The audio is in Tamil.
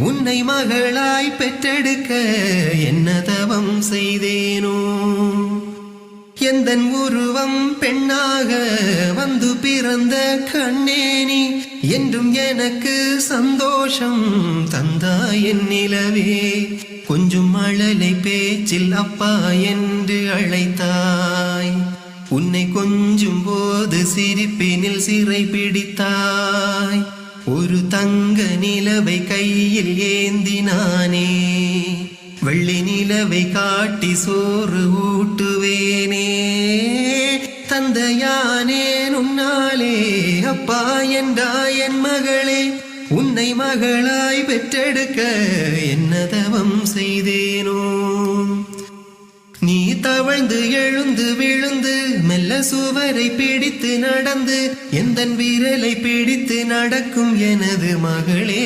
உன்னை மகளாய் பெற்றெடுக்க என்ன தவம் செய்தேனோ எந்தன் உருவம் பெண்ணாக வந்து பிறந்த கண்ணேனி என்றும் எனக்கு சந்தோஷம் தந்தாய் என் நிலவே கொஞ்சம் மழலை பேச்சில் அப்பா என்று அழைத்தாய் உன்னை கொஞ்சும் போது சிரிப்பினில் சிறை பிடித்தாய் ஒரு தங்க நிலவை கையில் ஏந்தினானே வெள்ளி நிலவை காட்டி சோறு ஊட்டுவேனே தந்தையானே உன்னாலே அப்பா என்றாய் என் மகளே உன்னை மகளாய் பெற்றெடுக்க என்ன தவம் செய்தேனோ நீ தவழ்ந்து எழுந்து விழுந்து மெல்ல சுவரை பிடித்து நடந்து எந்தன் விரலை பிடித்து நடக்கும் எனது மகளே